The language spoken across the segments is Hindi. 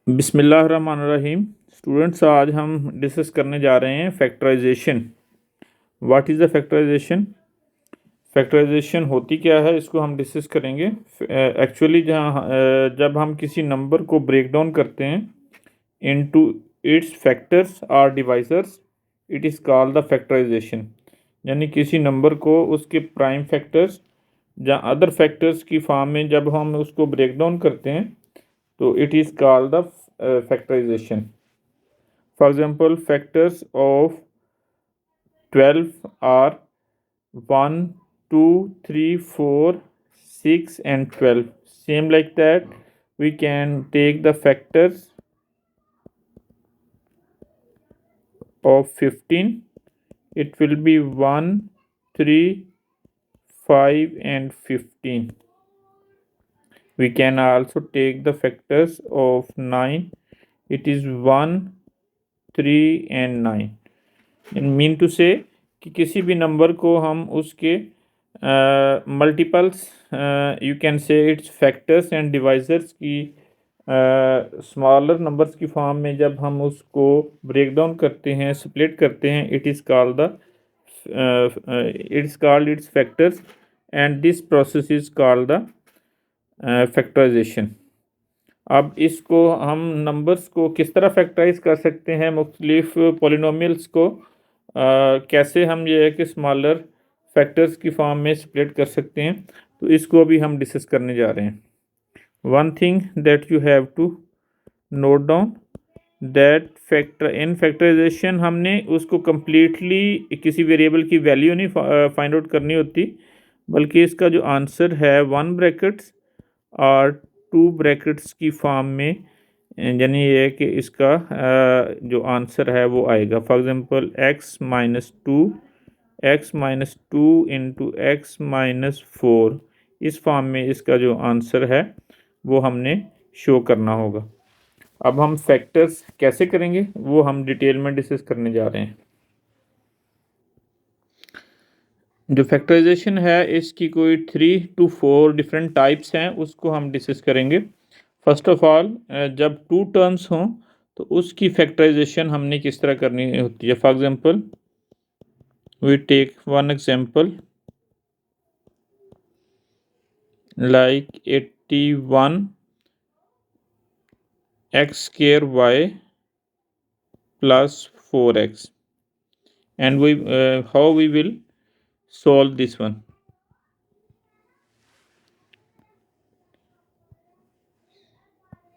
बिस्मिल्लाहिर्रहमानिर्रहीम। स्टूडेंट्स, आज हम डिस्कस करने जा रहे हैं factorization. What is the factorization? Factorization होती क्या है, इसको हम डिस्कस करेंगे। एक्चुअली जब हम किसी नंबर को ब्रेक डाउन करते हैं इनटू इट्स फैक्टर्स और divisors, it is called the factorization. यानी किसी नंबर को उसके प्राइम फैक्टर्स या अदर फैक्टर्स की फॉर्म में जब हम उसको ब्रेक डाउन करते हैं तो it is called the factorization. For example, factors of 12 are 1, 2, 3, 4, 6 and 12. Same like that, we can take the factors of 15. It will be 1, 3, 5 and 15. We can also take the factors of 9. It is 1, 3 and 9. Mean to से कि किसी भी नंबर को हम उसके multiples, you can say it's factors and divisors की स्मॉलर नंबर्स की फॉर्म में जब हम उसको ब्रेक डाउन करते हैं, स्प्लिट करते हैं, it is called its factors and this process is called the factorization. अब इसको हम नंबर्स को किस तरह फैक्टराइज कर सकते हैं, मुख्तलिफ पॉलिनोमियल्स को कैसे हम ये है कि स्मॉलर फैक्टर्स की फॉर्म में स्प्लिट कर सकते हैं, तो इसको अभी हम डिस्कस करने जा रहे हैं। One thing that you have to note down that in factorization हमने उसको कम्प्लीटली किसी वेरिएबल की वैल्यू नहीं फाइंड आउट करनी होती, बल्कि इसका जो आंसर है 1 ब्रैकेट्स और 2 ब्रैकेट्स की फॉर्म में, यानी ये है कि इसका जो आंसर है वो आएगा। For example x minus two into x minus four, इस फॉर्म में इसका जो आंसर है वो हमने शो करना होगा। अब हम फैक्टर्स कैसे करेंगे वो हम डिटेल में डिस्कस करने जा रहे हैं। जो फैक्टराइजेशन है इसकी कोई 3 to 4 डिफरेंट टाइप्स हैं, उसको हम डिस्कस करेंगे। फर्स्ट ऑफ ऑल, जब टू टर्म्स हों तो उसकी फैक्टराइजेशन हमने किस तरह करनी होती है। For example, we take one example like 81 x square y plus 4x, and we how we will solve this one।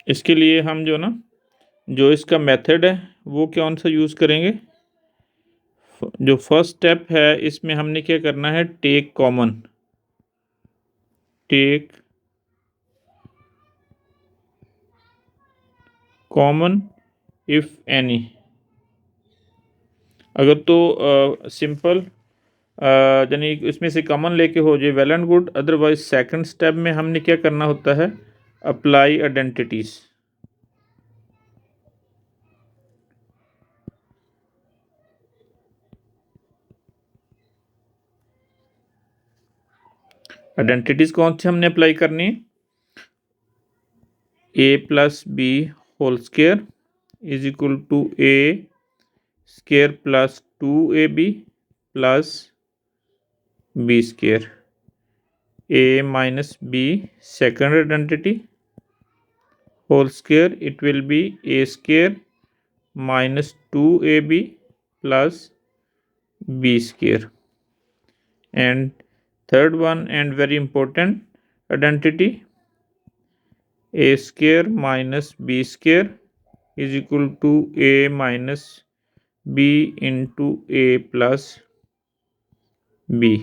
इसके लिए हम जो इसका मेथड है वो कौन सा यूज़ करेंगे। जो फर्स्ट स्टेप है इसमें हमने क्या करना है, टेक कॉमन इफ एनी। अगर तो सिंपल यानी इसमें से कॉमन लेके हो जाए well and good, otherwise second step में हमने क्या करना होता है, अप्लाई आइडेंटिटीज। आइडेंटिटीज कौन सी हमने अप्लाई करनी है, A plus B whole square is equal to A square plus 2ab plus B square. a minus b second identity whole square, it will be a square minus 2ab plus b square। And third one and very important identity, a square minus b square is equal to a minus b into a plus b।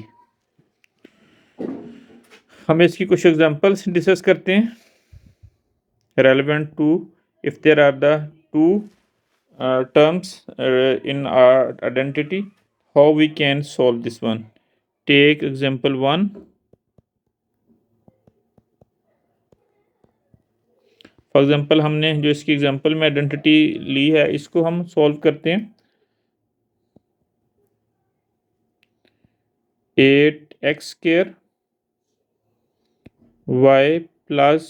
हम इसकी कुछ एग्जांपल्स डिस्कस करते हैं relevant to if there are the two terms in our identity, how we can solve this one। take example 1। For example हमने जो इसकी एग्जांपल में आइडेंटिटी ली है इसको हम सॉल्व करते हैं। 8x square y plus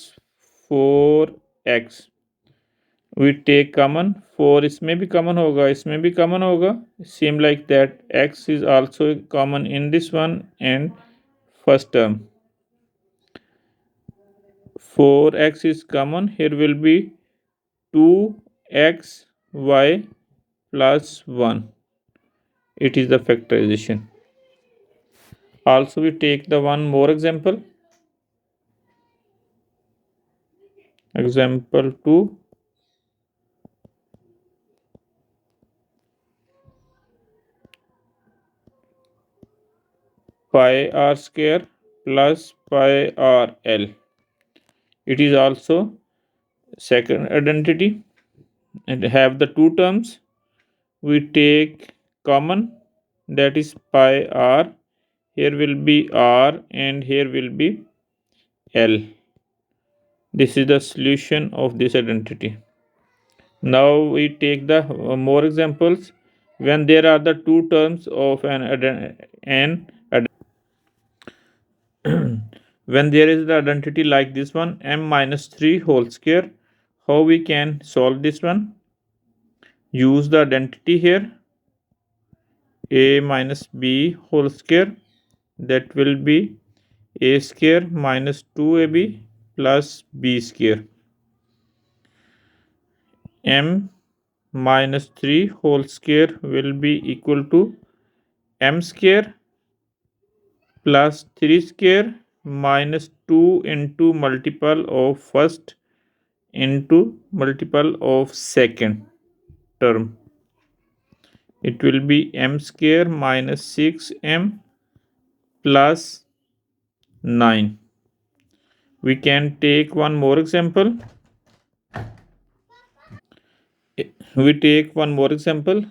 4x, we take common, 4 इसमें भी कॉमन होगा, इसमें भी कॉमन होगा, same like that x is also common in this one and first term, 4x is common, here will be 2xy plus 1, it is the factorization. Also we take the one more example, example 2, pi r square plus pi r l, it is also second identity and have the two terms. We take common, that is pi r, here will be r and here will be l. This is the solution of this identity. Now we take the more examples. When there are the two terms of when there is the identity like this one, m minus 3 whole square, how we can solve this one? Use the identity here, a minus b whole square, that will be a square minus 2ab plus b square. M minus 3 whole square will be equal to m square plus 3 square minus 2 into multiple of first into multiple of second term. It will be m square minus 6m plus 9. We can take one more example. We take one more example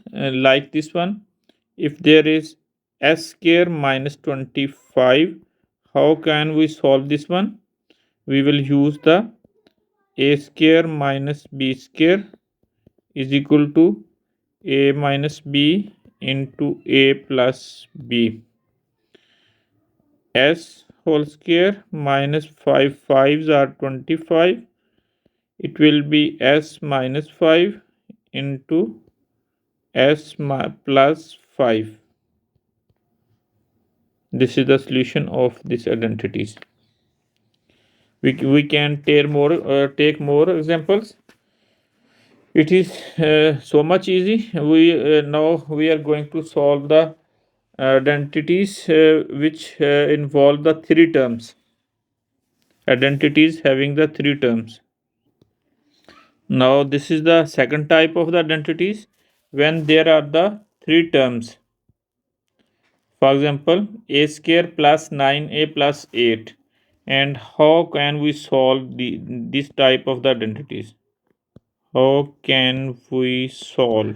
like this one. If there is s square minus 25, how can we solve this one? We will use the a square minus b square is equal to a minus b into a plus b. S whole square minus 5 5s are 25. It will be s minus 5 into s plus 5. This is the solution of these identities. We can take more examples. It is so much easy. We now we are going to solve the identities which involve the three terms. Identities having the three terms. Now this is the second type of the identities when there are the three terms. For example, a square plus 9a plus 8. And how can we solve this type of the identities? How can we solve?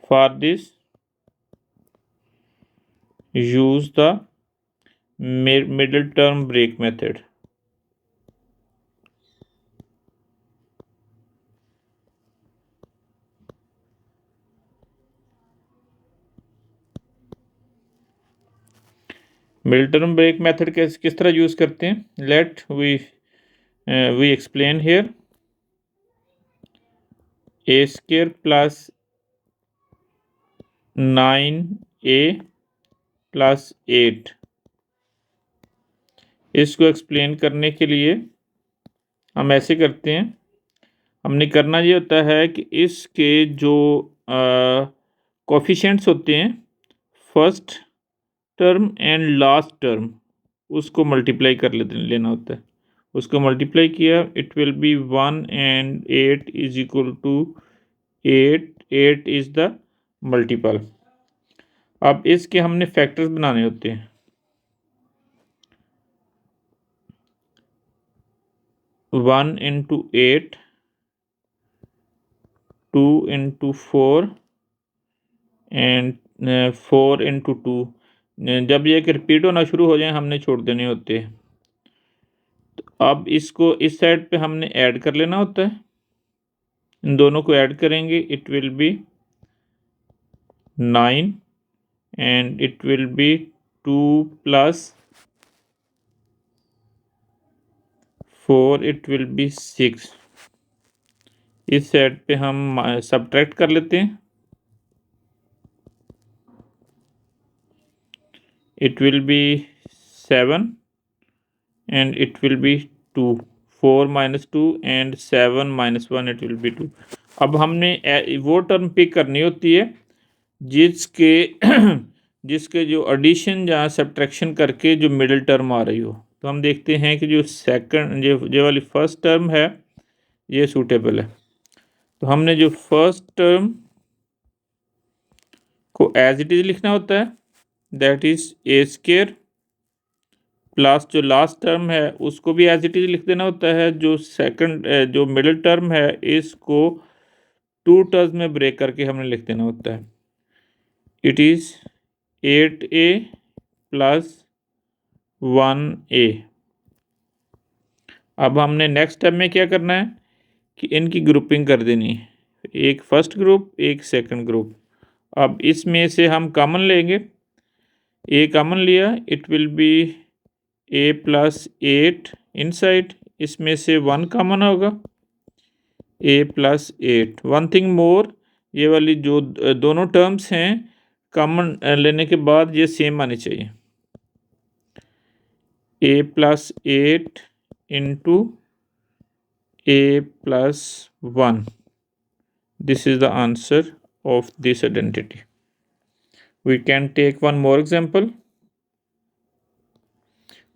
For this, use the middle term break method. Middle term break method किस तरह यूज करते हैं? Let we explain here. A square plus 9a plus 8, इसको एक्सप्लेन करने के लिए हम ऐसे करते हैं. हमने करना ये होता है कि इसके जो कोफिशिएंट्स होते हैं first term and last term, उसको मल्टीप्लाई कर लेना होता है. उसको मल्टीप्लाई किया, it will be 1 and 8 is equal to 8. 8 is the multiple. अब इसके हमने फैक्टर्स बनाने होते हैं. 1 इंटू 8, 2 इंटू 4 एंड 4 इंटू 2. जब ये कि रिपीट होना शुरू हो जाए हमने छोड़ देने होते हैं. तो अब इसको इस साइड पे हमने ऐड कर लेना होता है. इन दोनों को ऐड करेंगे, it will B 9 and it will B 2 plus 4 it will B 6। इस साइड पे हम सब्ट्रैक्ट कर लेते हैं, it will B 7 and it will be 2। 4 minus 2 and 7 minus 1 it will be 2। अब हमने वो टर्म पिक करनी होती है जिसके जिसके जो एडिशन या सब्ट्रैक्शन करके जो मिडिल टर्म आ रही हो। तो हम देखते हैं कि जो सेकंड जो वाली फर्स्ट टर्म है ये सूटेबल है। तो हमने जो फर्स्ट टर्म को एज इट इज लिखना होता है, that is a square, plus जो लास्ट टर्म है उसको भी एज इट इज लिख देना होता है। जो सेकंड जो मिडिल टर्म है इसको 2 टर्म्स में ब्रेक करके हमने लिख देना होता है। It is 8a plus 1a। अब हमने नेक्स्ट स्टेप में क्या करना है कि इनकी ग्रुपिंग कर देनी है, एक फर्स्ट ग्रुप एक सेकंड ग्रुप। अब इसमें से हम कॉमन लेंगे, ए कॉमन लिया, it will B a plus 8 inside, इसमें से 1 कॉमन होगा, a plus 8। One thing more, ये वाली जो दोनों टर्म्स हैं कॉमन लेने के बाद ये सेम आनी चाहिए, a plus 8 into a plus 1। This is the answer of this identity. We can take one more example.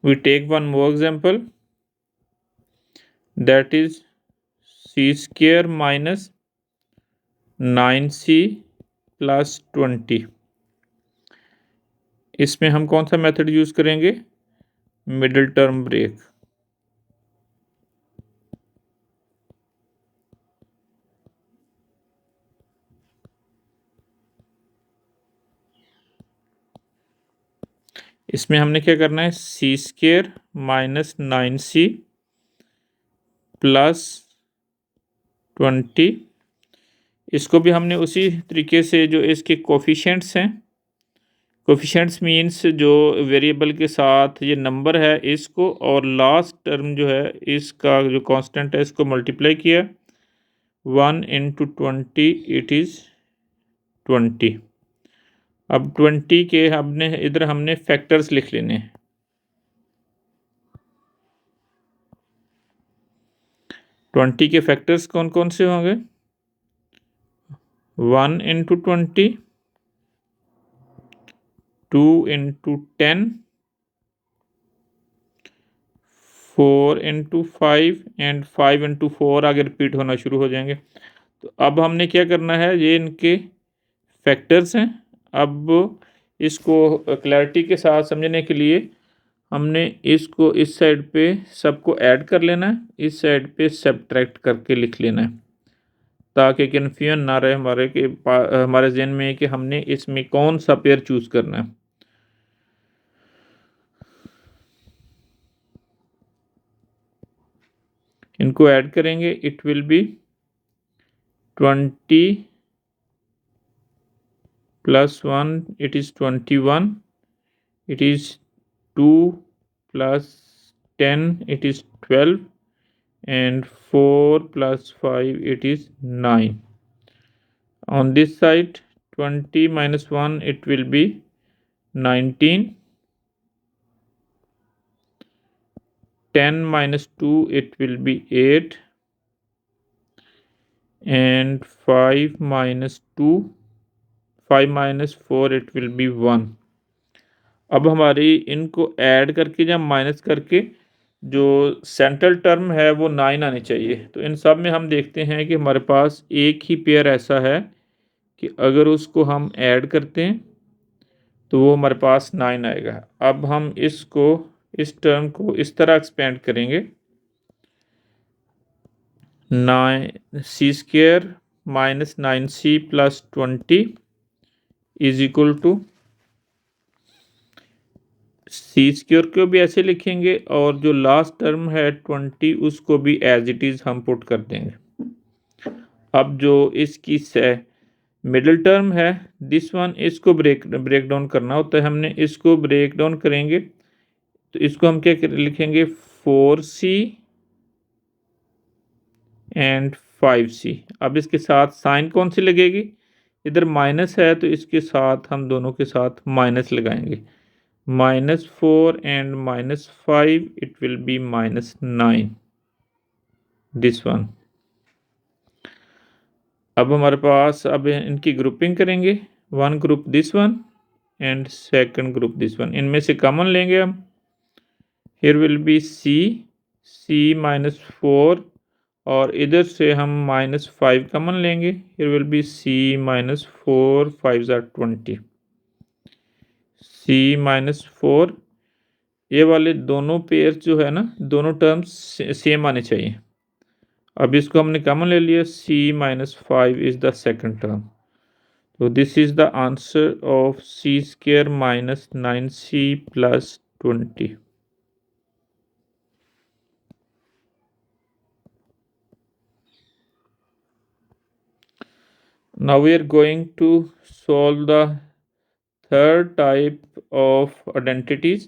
We take one more example, that is c square minus 9c plus 20। इसमें हम कौन सा मेथड यूज करेंगे, मिडिल टर्म ब्रेक। इसमें हमने क्या करना है, सी स्क्वायर माइनस 9c प्लस 20। इसको भी हमने उसी तरीके से जो इसके कोफिशिएंट्स हैं, कोफिशिएंट्स मीन्स जो वेरिएबल के साथ ये नंबर है इसको, और लास्ट टर्म जो है इसका जो कांस्टेंट है इसको मल्टीप्लाई किया, 1 इंटू 20 इट इज़ 20। अब 20 के हमने इधर हमने फैक्टर्स लिख लेने हैं। 20 के फैक्टर्स कौन कौन से होंगे, 1 into 20, 2 into 10, 4 into 5 and 5 into 4 आगे रिपीट होना शुरू हो जाएंगे। तो अब हमने क्या करना है, ये इनके फैक्टर्स हैं। अब इसको क्लैरिटी के साथ समझने के लिए हमने इसको इस साइड पे सबको ऐड कर लेना है, इस साइड पे सब्ट्रैक्ट करके लिख लेना है, ताकि कन्फ्यूजन ना रहे हमारे जहन में कि हमने इसमें कौन सा पेयर चूज करना है। इनको ऐड करेंगे, it will B 20 plus 1 it is 21, it is 2 plus 10 it is 12 and 4 plus 5 it is 9। On this side 20 minus 1 it will be 19, 10 minus 2 it will be 8 and 5 minus 4 it will be 1। अब हमारी इनको ऐड करके या माइनस करके जो सेंट्रल टर्म है वो 9 आनी चाहिए। तो इन सब में हम देखते हैं कि हमारे पास एक ही पेयर ऐसा है कि अगर उसको हम ऐड करते हैं तो वो हमारे पास 9 आएगा। अब हम इसको इस टर्म को इस तरह एक्सपेंड करेंगे, 9c square minus 9c plus 20 is equal to, c square को भी ऐसे लिखेंगे और जो लास्ट टर्म है 20 उसको भी एज इट इज़ हम पुट कर देंगे। अब जो इसकी मिडिल टर्म है दिस वन, इसको ब्रेक डाउन करना होता है हमने, इसको ब्रेक डाउन करेंगे तो इसको हम क्या लिखेंगे, 4c एंड 5c। अब इसके साथ साइन कौन सी लगेगी, इधर माइनस है तो इसके साथ हम दोनों के साथ माइनस लगाएंगे, -4 and -5 it will B -9 this one. अब हमारे पास अब इनकी ग्रुपिंग करेंगे, one group this one and second group this one, इनमें से कॉमन लेंगे हम, हियर विल बी c -4 और इधर से हम -5 कॉमन लेंगे, here will be c -4 5 are 20, c -4, ये वाले दोनों पेयर जो है ना, दोनों टर्म्स सेम आने चाहिए। अब इसको हमने कॉमन ले लिया, c -5 is the second term, तो this is the answer of c square -9c + 20। Now we are going to solve the third type of identities.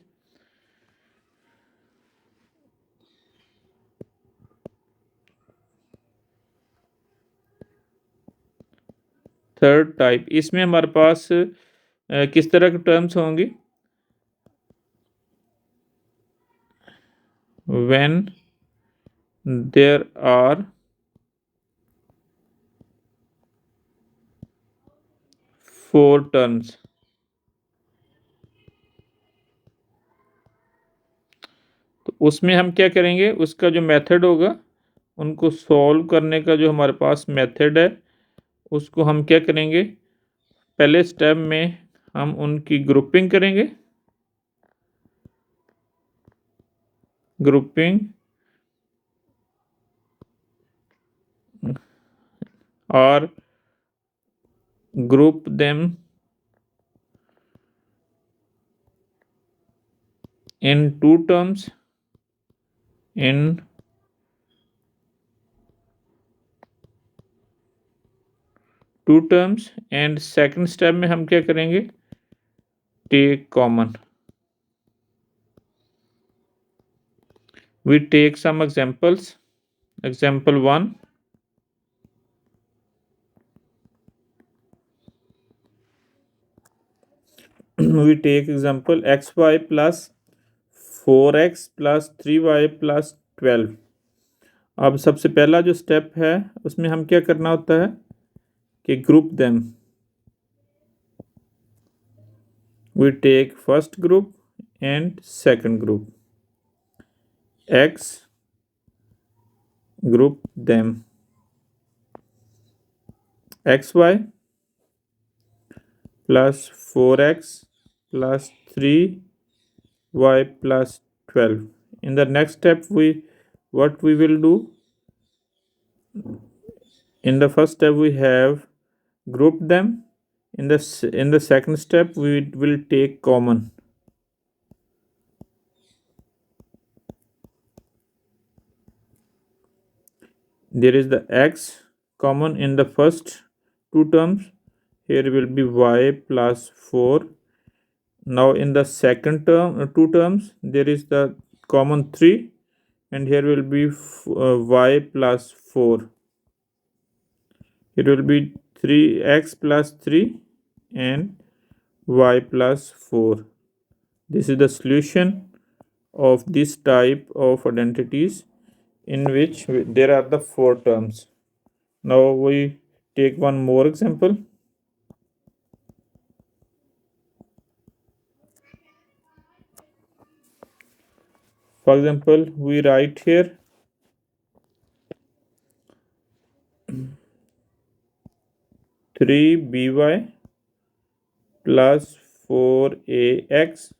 Third type, इसमें हमारे पास किस तरह के टर्म्स होंगे, when there are 4 टर्म्स। तो उसमें हम क्या करेंगे, उसका जो मेथड होगा, उनको सॉल्व करने का जो हमारे पास मेथड है, उसको हम क्या करेंगे, पहले स्टेप में हम उनकी ग्रुपिंग करेंगे, ग्रुपिंग और group them in two terms, in two terms, and second step में हम क्या करेंगे, take common। We take some examples, example 1, we take example xy plus 4x plus 3y plus 12। अब सबसे पहला जो स्टेप है उसमें हम क्या करना होता है कि group them, we take first group and second group, x group them, xy plus 4x plus 3y plus 12। In the next step what we will do, in the first step we have grouped them, in the second step we will take common, there is the x common in the first two terms, here will be y plus 4, now in the second term two terms there is the common 3 and here will be y plus 4, it will be 3x plus 3 and y plus 4. This is the solution of this type of identities in which there are the 4 terms. Now we take one more example. For example, we write here 3by plus 4ax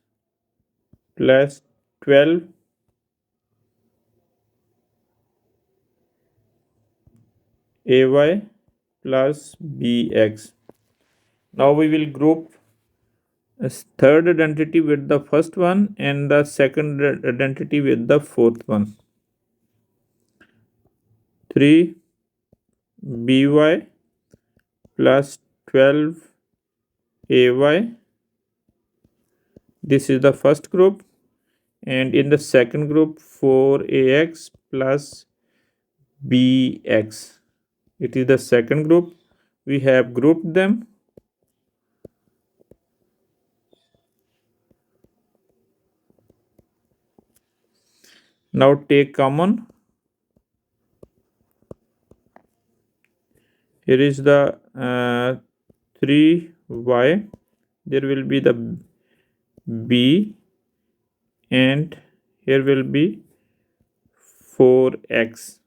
plus 12 ay plus bx. Now we will group a third identity with the first one and the second identity with the fourth one. 3by plus 12ay, this is the first group, and in the second group 4ax plus bx. It is the second group. We have grouped them. Now take common. Here is the 3y. There will be the b, and here will be 4x.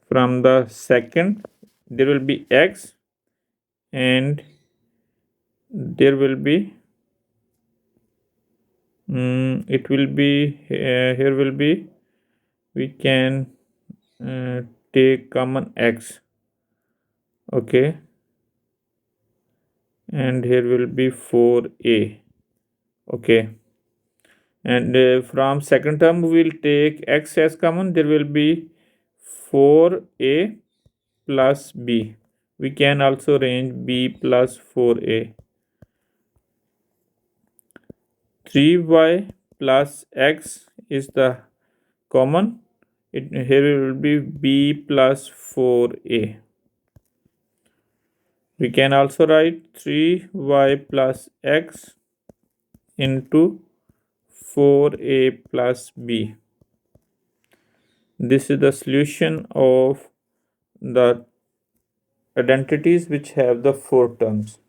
From the second, there will be x, and there will be it will be here will be, we can take common x. Okay, and here will be 4a. Okay, and from second term we will take x as common. There will be 4a plus b. We can also arrange b plus 4a. 3y plus x is the common. Here will be b plus 4a. We can also write 3y plus x into 4a plus b. This is the solution of the identities which have the 4 terms.